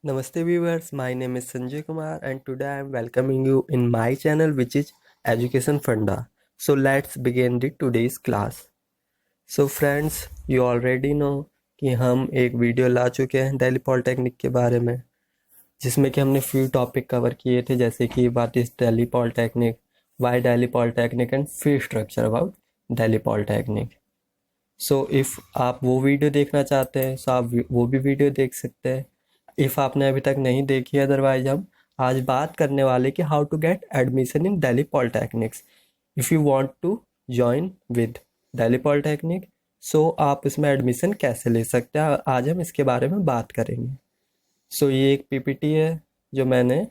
Namaste viewers, my name is Sanjay Kumar and today I am welcoming you in my channel which is Education Funda. So let's begin the today's class. So friends, you already know कि हम एक video ला चुके हैं Delhi polytechnic के बारे में जिसमें कि हमने फ्यू टॉपिक कवर किए थे जैसे कि what is Delhi polytechnic, why Delhi polytechnic and fee structure about Delhi polytechnic. So if आप वो वीडियो देखना चाहते हैं तो आप वो भी वीडियो देख सकते हैं। इफ़ आपने अभी तक नहीं देखी है अदरवाइज हम आज बात करने वाले कि how to get admission in Delhi polytechnics. If you want to join with Delhi polytechnic so आप इसमें एडमिशन कैसे ले सकते हैं, आज हम इसके बारे में बात करेंगे। सो ये एक पीपीटी है जो मैंने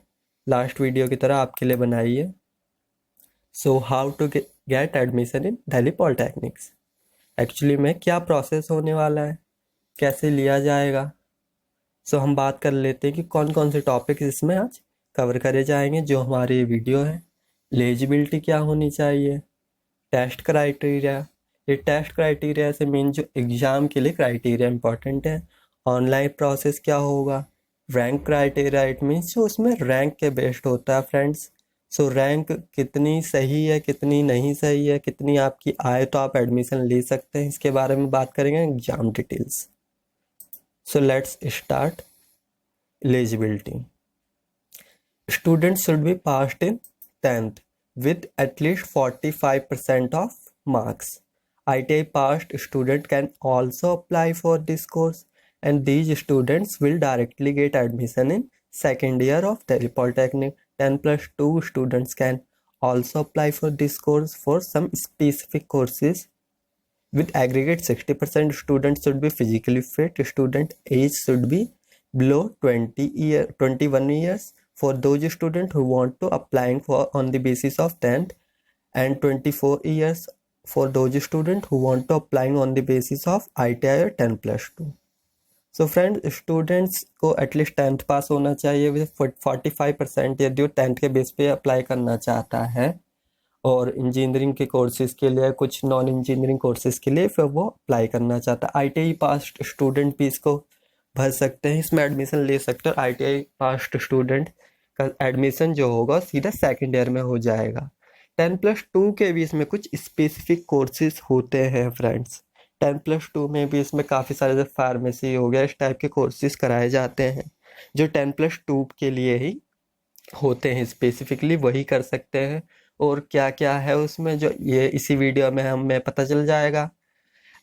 लास्ट वीडियो की तरह आपके लिए बनाई है। So how to get admission in Delhi polytechnics, actually में क्या प्रोसेस होने वाला है, कैसे लिया जाएगा। सो हम बात कर लेते हैं कि कौन कौन से टॉपिक्स इसमें आज कवर करे जाएंगे जो हमारी वीडियो है। एलिजिबिलिटी क्या होनी चाहिए, टेस्ट क्राइटेरिया, ये टेस्ट क्राइटेरिया से मीन जो एग्ज़ाम के लिए क्राइटेरिया इंपॉर्टेंट है। ऑनलाइन प्रोसेस क्या होगा, रैंक क्राइटेरिया, इट मीन्स जो उसमें रैंक के बेस्ड होता है फ्रेंड्स। सो रैंक कितनी सही है कितनी नहीं सही है, कितनी आपकी आए तो आप एडमिशन ले सकते हैं, इसके बारे में बात करेंगे। Exam details. So let's start. Eligibility, students should be passed in 10th with at least 45% of marks. ITI passed student can also apply for this course and these students will directly get admission in second year of Delhi Polytechnic. 10+2 students can also apply for this course for some specific courses. With aggregate 60% students should be physically fit. Student age should be below 21 years for those students who want to applying for on the basis of 10th and 24 years for those students who want to applying on the basis of ITI or 10+2. So friend students को at least 10th पास होना चाहिए with 45%, यदि वो 10th के base पे apply करना चाहता है और इंजीनियरिंग के कोर्सेज के लिए, कुछ नॉन इंजीनियरिंग कोर्सेज के लिए फिर वो अप्लाई करना चाहता है। ITI पास स्टूडेंट भी इसको भर सकते हैं, इसमें एडमिशन ले सकते हैं। ITI पास स्टूडेंट का एडमिशन जो होगा सीधा सेकेंड ईयर में हो जाएगा। 10+2 के भी इसमें कुछ स्पेसिफिक कोर्सेज होते हैं फ्रेंड्स। 10+2 में भी इसमें काफ़ी सारे जैसे फार्मेसी हो गया, इस टाइप के कोर्सेज कराए जाते हैं जो 10+2 के लिए ही होते हैं, स्पेसिफिकली वही कर सकते हैं। और क्या क्या है उसमें जो ये इसी वीडियो में हमें पता चल जाएगा।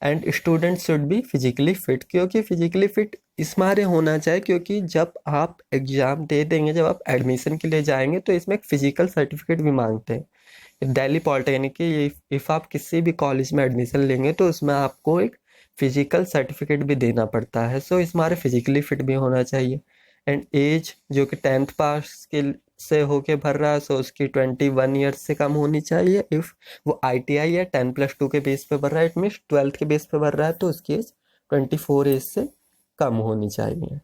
And student should be physically fit, क्योंकि फिजिकली फिट इस मारे होना चाहिए क्योंकि जब आप एग्ज़ाम दे देंगे, जब आप एडमिशन के लिए जाएंगे तो इसमें एक फ़िज़िकल सर्टिफिकेट भी मांगते हैं दिल्ली पॉलिटेक्निक की। इफ़ आप किसी भी कॉलेज में एडमिशन लेंगे तो उसमें आपको एक फ़िज़िकल सर्टिफिकेट भी देना पड़ता है। सो इस मारे फिजिकली फिट भी होना चाहिए। एंड एज जो कि 10th पास के से होके भर रहा है सो उसकी 21 ईयर्स से कम होनी चाहिए। इफ़ वो ITI या 10+2 के बेस पे भर रहा है, इट मीन्स 12th के बेस पे भर रहा है तो उसकी एज 24 एज से कम होनी चाहिए।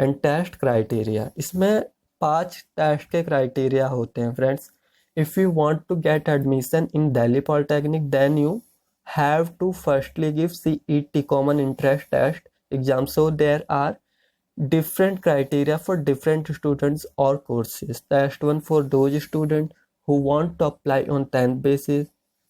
एंड टेस्ट क्राइटेरिया, इसमें 5 टेस्ट के क्राइटेरिया होते हैं friends. If you want to get admission in Delhi polytechnic then you have to firstly give CET common interest test exam. So there are different criteria for different students or courses. Test 1 for those students who want to apply on 10th basis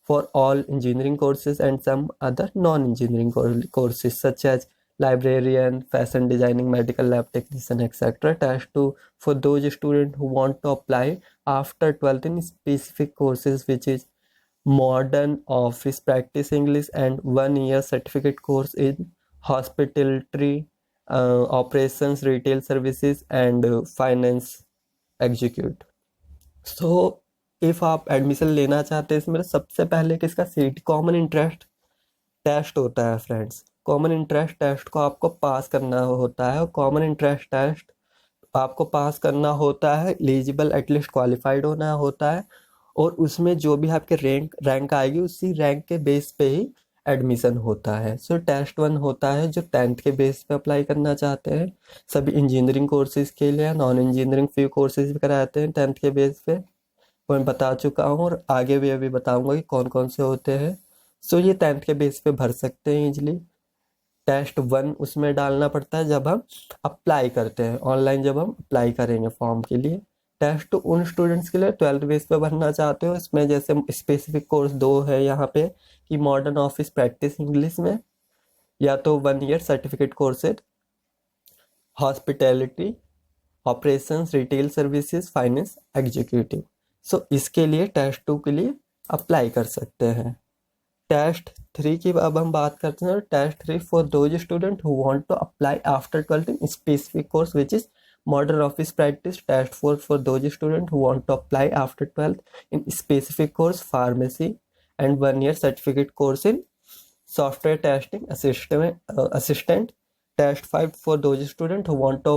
for all engineering courses and some other non-engineering courses such as librarian, fashion designing, medical lab technician, etc. Test 2 for those students who want to apply after 12th in specific courses which is modern office practice English and 1 year certificate course in hospitality, operations, retail services and finance execute. So if आप admission लेना चाहते हैं इसमें सबसे पहले किसका CET common interest test होता है फ्रेंड्स। कॉमन इंटरेस्ट टेस्ट को आपको पास करना होता है और कॉमन इंटरेस्ट टेस्ट आपको पास करना होता है, एलिजिबल एटलीस्ट क्वालिफाइड होना होता है और उसमें जो भी आपके रैंक आएगी उसी रैंक के बेस पे ही एडमिशन होता है। सो टेस्ट 1 होता है जो 10th के बेस पे अप्लाई करना चाहते हैं, सभी इंजीनियरिंग कोर्सेज के लिए। नॉन इंजीनियरिंग फ्यू कोर्सेज भी कराते हैं 10th के बेस पे, वो मैं बता चुका हूँ और आगे भी अभी बताऊँगा कि कौन कौन से होते हैं। सो ये 10th के बेस पे भर सकते हैं ईजिली। टेस्ट 1 उसमें डालना पड़ता है जब हम अप्लाई करते हैं, ऑनलाइन जब हम अप्लाई करेंगे फॉर्म के लिए। टेस्ट 2 उन स्टूडेंट्स के लिए 12th बेस पे भरना चाहते हो, इसमें जैसे स्पेसिफिक कोर्स 2 है यहाँ पे कि मॉडर्न ऑफिस प्रैक्टिस इंग्लिश में, या तो 1 year certificate courses hospitality operations retail services finance executive. So इसके लिए टेस्ट 2 के लिए अप्लाई कर सकते हैं। टेस्ट 3 की अब हम बात करते हैं। Test 3 for those student who want to apply after 12th in specific course which is modern office practice. Test 4 for those student who want to apply after 12th in specific course pharmacy and 1 year certificate course in software testing assistant. Test 5 for those students who want to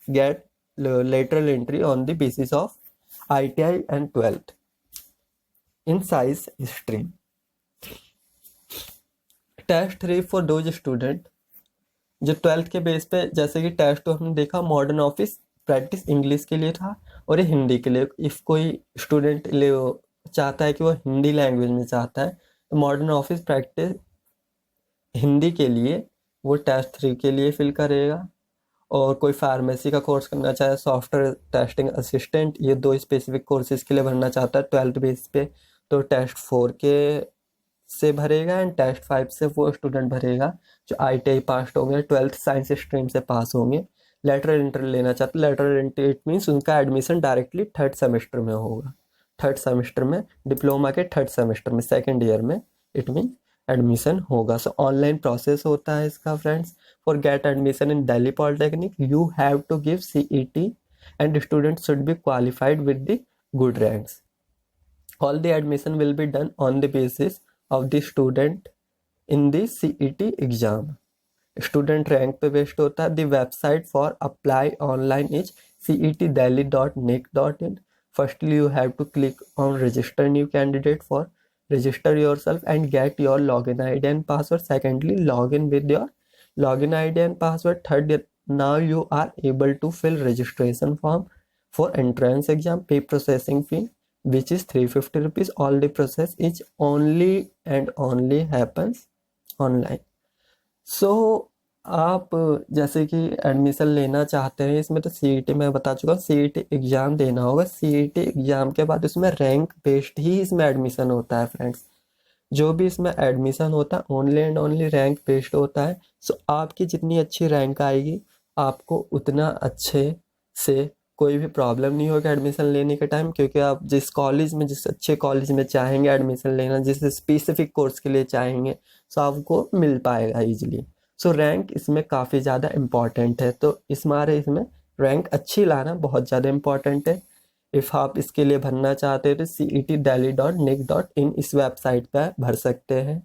get lateral entry on the basis of ITI and 12th in science stream. Test 3 for those students जो 12th के base पे, जैसे कि test 2 हमने देखा modern office practice English के लिए था और ये हिंदी के लिए। इफ़ कोई स्टूडेंट चाहता है कि वो हिंदी लैंग्वेज में चाहता है तो मॉडर्न ऑफिस प्रैक्टिस हिंदी के लिए वो टेस्ट 3 के लिए फिल करेगा। और कोई फार्मेसी का कोर्स करना चाहे, सॉफ्टवेयर टेस्टिंग असिस्टेंट, ये 2 स्पेसिफिक कोर्सेज के लिए भरना चाहता है 12th बेस पे तो टेस्ट 4 के से भरेगा। एंड टेस्ट 5 से वो स्टूडेंट भरेगा जो ITI पास होंगे, 12th साइंस स्ट्रीम से पास होंगे। लेटरल एंट्री लेना चाहते, लेटरल एंट्री इट मीन्स उनका एडमिशन डायरेक्टली 3rd सेमेस्टर में होगा। 3rd सेमेस्टर में, डिप्लोमा के 3rd सेमेस्टर में, 2nd ईयर में इट मीन एडमिशन होगा। सो ऑनलाइन प्रोसेस होता है इसका friends. For get admission in Delhi polytechnic you have to give CET and student should be qualified with the good ranks. All the admission will be done on the basis of the student in the CET exam. Student rank पे based होता है। The website for apply online is cetdelhi.nic.in। Firstly you have to click on register new candidate for register yourself and get your login ID and password. Secondly, log in with your login ID and password. Third, now you are able to fill registration form for entrance exam. Pay processing fee which is 350 rupees. All the process is only and only happens online. So आप जैसे कि admission लेना चाहते हैं इसमें तो CET मैं बता चुका हूँ, CET एग्ज़ाम देना होगा। CET एग्ज़ाम के बाद इसमें रैंक बेस्ड ही इसमें एडमिशन होता है फ्रेंड्स। जो भी इसमें एडमिशन होता है only and only rank based होता है। सो आपकी जितनी अच्छी रैंक आएगी आपको उतना अच्छे से कोई भी प्रॉब्लम नहीं होगा एडमिशन लेने के टाइम, क्योंकि आप जिस कॉलेज में, जिस अच्छे कॉलेज में चाहेंगे एडमिशन लेना, जिस स्पेसिफिक कोर्स के लिए चाहेंगे सो आपको मिल पाएगा ईजिली। सो रैंक इसमें काफ़ी ज़्यादा इम्पॉर्टेंट है, तो इसमें रैंक अच्छी लाना बहुत ज़्यादा इम्पॉर्टेंट है। इफ़ आप इसके लिए भरना चाहते हैं तो cetdelhi.nic.in इस वेबसाइट पर भर सकते हैं।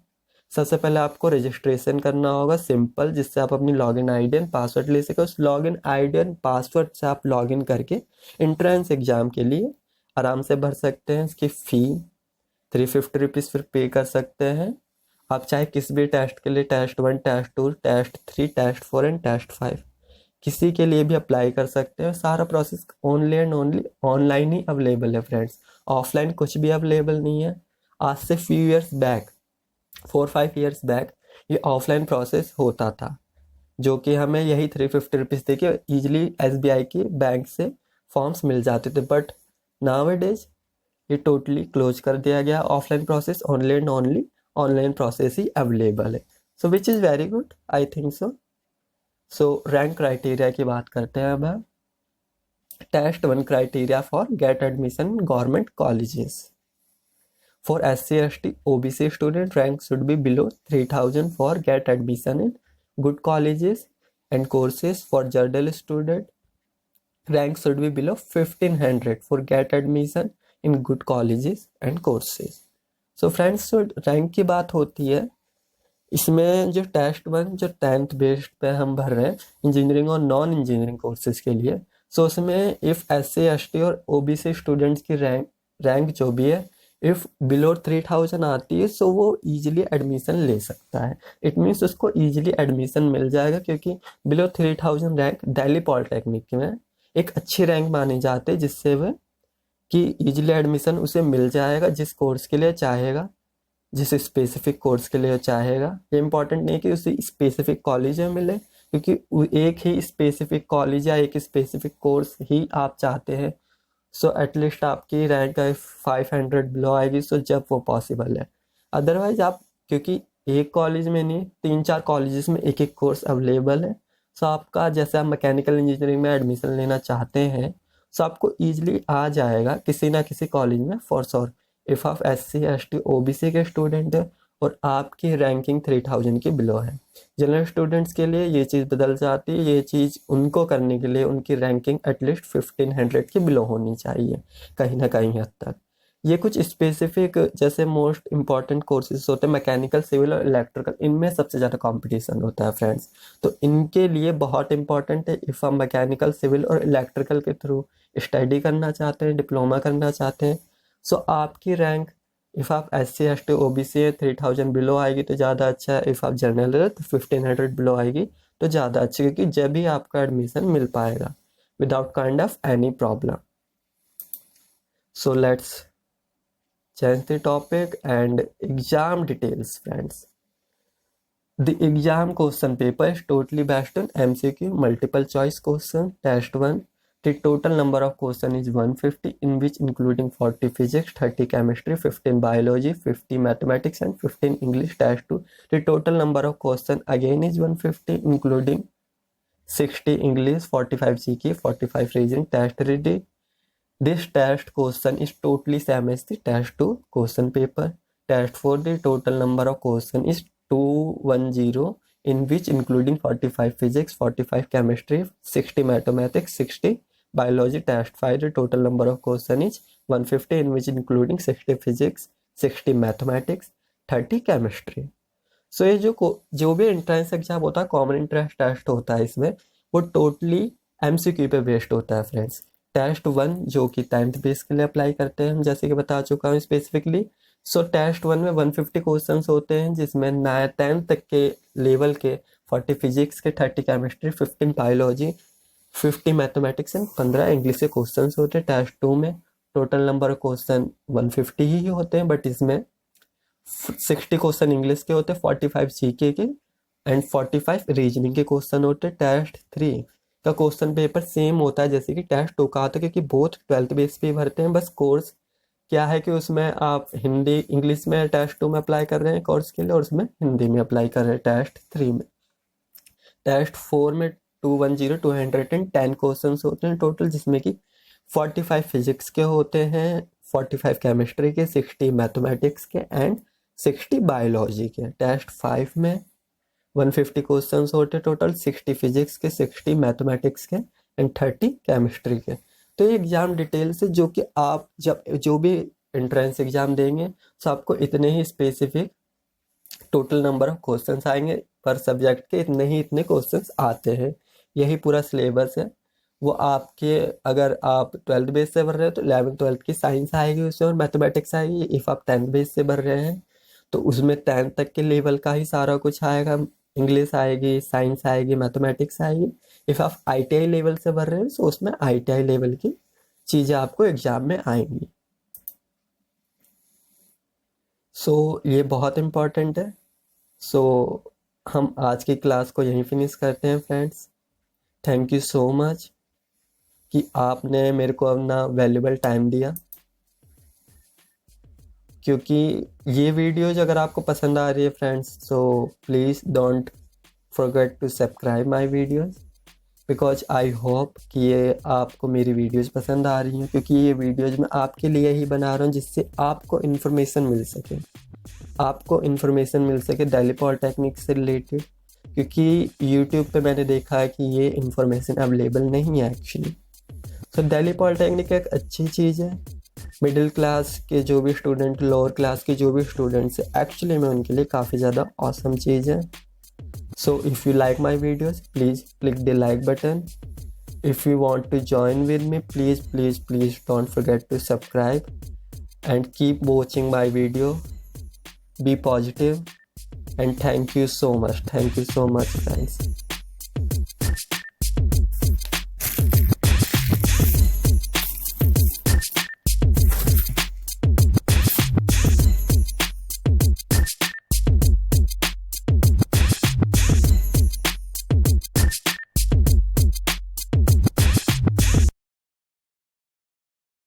सबसे पहले आपको रजिस्ट्रेशन करना होगा सिंपल, जिससे आप अपनी लॉगिन आईडी एंड पासवर्ड ले सकें। उस लॉगिन आईडी एंड पासवर्ड से आप लॉगिन करके एंट्रेंस एग्ज़ाम के लिए आराम से भर सकते हैं। इसकी फ़ी 350 रुपीज़ फिर पे कर सकते हैं। आप चाहे किस भी टेस्ट के लिए, test 1, test 2, test 3, test 4 and test 5 किसी के लिए भी अप्लाई कर सकते हैं। सारा process only and only online he available है फ्रेंड्स, ऑफलाइन कुछ भी अवेलेबल नहीं है। आज से few years back, 4-5 years back ये ऑफलाइन प्रोसेस होता था, जो कि हमें यही 350 रुपीज़ दे के ईजिली SBI की बैंक से फॉर्म्स मिल जाते थे। बट नाउअडेज ये टोटली क्लोज कर दिया गया offline process, only and only online process ही अवेलेबल है। So which is very good, I think so. So rank criteria की बात करते हैं अब हम। Test 1 criteria for get admission in government colleges. For SC/ST OBC student rank should be below 3000 for get admission in good colleges and courses. For general student rank should be below 1500 for get admission in good colleges and courses. So friends, जो rank की बात होती है इसमें जो test 1 जो 10th based पे हम भर रहे हैं इंजीनियरिंग और नॉन इंजीनियरिंग कोर्सेज के लिए, सो उसमें इफ़ SC/ST और OBC स्टूडेंट्स की रैंक जो भी है इफ़ बिलो 3000 आती है सो वो ईजिली एडमिशन ले सकता है। इट मीन्स उसको ईजिली एडमिशन मिल जाएगा, क्योंकि बिलो 3000 रैंक दिल्ली पॉलिटेक्निक में एक अच्छी रैंक मानी जाती है, जिससे वह कि ईजिली एडमिशन उसे मिल जाएगा जिस कोर्स के लिए चाहेगा। जिस स्पेसिफिक कोर्स के लिए चाहेगा। ये इम्पोर्टेंट नहीं है कि उसी स्पेसिफिक कॉलेज में मिले, क्योंकि एक ही स्पेसिफिक कॉलेज या एक स्पेसिफिक कोर्स ही आप चाहते हैं। सो एटलीस्ट आपकी रैंक 500 बिलो आएगी, सो जब वो पॉसिबल है। अदरवाइज आप, क्योंकि एक कॉलेज में नहीं 3-4 कॉलेजेस में एक एक कोर्स अवेलेबल है, सो आपका जैसे आप मैकेनिकल इंजीनियरिंग में एडमिशन लेना चाहते हैं, सो आपको ईजिली आ जाएगा किसी ना किसी कॉलेज में फॉर श्योर। इफ़ आप SC ST OBC के स्टूडेंट हैं और आपकी रैंकिंग 3000 के बिलो है। जनरल स्टूडेंट्स के लिए ये चीज़ बदल जाती है। ये चीज़ उनको करने के लिए उनकी रैंकिंग एटलीस्ट 1500 के बिलो होनी चाहिए कहीं ना कहीं हद तक। ये कुछ स्पेसिफिक जैसे मोस्ट इम्पॉर्टेंट कोर्सेज होते हैं मैकेनिकल, सिविल और इलेक्ट्रिकल, इनमें सबसे ज़्यादा कंपटीशन होता है फ्रेंड्स। तो इनके लिए बहुत इंपॉर्टेंट है। इफ़ आप मैकेनिकल, सिविल और इलेक्ट्रिकल के थ्रू स्टडी करना चाहते हैं, डिप्लोमा करना चाहते हैं, सो आपकी रैंक इफ़ आप SC ST OBC है 3000 बिलो आएगी तो ज़्यादा अच्छा है। इफ़ आप जनरल है तो 1500 बिलो आएगी तो ज़्यादा अच्छा, क्योंकि जब भी आपका एडमिशन मिल पाएगा without kind of any problem. So let's change the topic and exam details, friends. The exam question paper is totally based on MCQ, multiple choice question, test 1. The total number of question is 150, in which including 40 physics, 30 chemistry, 15 biology, 50 mathematics and 15 English. Test 2. The total number of question again is 150, including 60 English, 45 GK, 45 reasoning. Test 3. This test question is totally same as the test 2 question paper. Test 4, the total number of question is 210, in which including 45 physics, 45 chemistry, 60 mathematics, 60 biology. Test 5, the total number of question is 150, in which including 60 physics, 60 mathematics, 30 chemistry. सो ये जो भी entrance exam होता है, common entrance test होता है, इसमें वो totally MCQ पे बेस्ड होता है फ्रेंड्स। टेस्ट 1 जो कि 10th बेस के लिए अप्लाई करते हैं हम, जैसे कि बता चुका हूँ स्पेसिफिकली। सो टेस्ट 1 में 150 क्वेश्चंस होते हैं, जिसमें 10th तक के लेवल के 40 फिजिक्स के, 30 chemistry, 15 biology, 50 mathematics and 15 English के क्वेश्चंस होते हैं। टेस्ट 2 में टोटल नंबर ऑफ क्वेश्चन 150 ही होते हैं, बट इसमें 60 क्वेश्चन इंग्लिश के होते हैं, 45 GK के एंड 45 रीजनिंग के क्वेश्चन होते हैं। टेस्ट 3 का क्वेश्चन पेपर सेम होता है जैसे कि टेस्ट 2 का होता है, क्योंकि बोथ 12th बेस पे भरते हैं। बस कोर्स क्या है कि उसमें आप हिंदी इंग्लिश में टेस्ट 2 में अप्लाई कर रहे हैं कोर्स के लिए, और उसमें हिंदी में अप्लाई कर रहे हैं टेस्ट 3 में। टेस्ट 4 में 210 क्वेश्चन होते हैं टोटल, जिसमें कि 45 फिजिक्स के होते हैं, 45 केमिस्ट्री के, 60 मैथमेटिक्स के एंड 60 बायोलॉजी के। टेस्ट 5 में 150 क्वेश्चंस होते टोटल, 60 फिजिक्स के, 60 मैथमेटिक्स के एंड 30 केमिस्ट्री के। तो ये एग्जाम डिटेल से जो कि आप जब जो भी एंट्रेंस एग्जाम देंगे तो आपको इतने ही specific total number of questions आएंगे पर सब्जेक्ट के, इतने क्वेश्चंस आते हैं। यही पूरा सिलेबस है। वो आपके अगर आप 12th बेस से भर रहे हो तो 11th 12th की साइंस आएगी उसमें और मैथमेटिक्स आएगी। इफ़ आप 10th बेस से भर रहे हैं तो उसमें 10th तक के लेवल का ही सारा कुछ आएगा। इंग्लिश आएगी, साइंस आएगी, मैथमेटिक्स आएगी। इफ़ आप ITI लेवल से भर रहे हैं तो उसमें ITI लेवल की चीज़ें आपको एग्जाम में आएंगी। सो ये बहुत इम्पॉर्टेंट है। सो हम आज की क्लास को यहीं फिनिश करते हैं friends. Thank you so much कि आपने मेरे को अपना वैल्यूबल टाइम दिया, क्योंकि ये वीडियोज अगर आपको पसंद आ रही है friends, so please don't forget to subscribe my videos, because I hope कि ये आपको मेरी वीडियोस पसंद आ रही हैं, क्योंकि ये वीडियोज मैं आपके लिए ही बना रहा हूँ जिससे आपको इन्फॉर्मेशन मिल सके, दिल्ली पॉलिटेक्निक से रिलेटेड। क्योंकि यूट्यूब पे मैंने देखा है कि ये इन्फॉर्मेशन अवेलेबल नहीं है एक्चुअली। सो दिल्ली पॉलिटेक्निक एक अच्छी चीज़ है। मिडिल क्लास के जो भी स्टूडेंट, लोअर क्लास के जो भी स्टूडेंट्स हैं, एक्चुअली में उनके लिए काफ़ी ज़्यादा ऑसम चीज़ है। So if you like my videos please click the like button. If you want to join with me please don't forget to subscribe and keep watching my video. Be positive and thank you so much friends.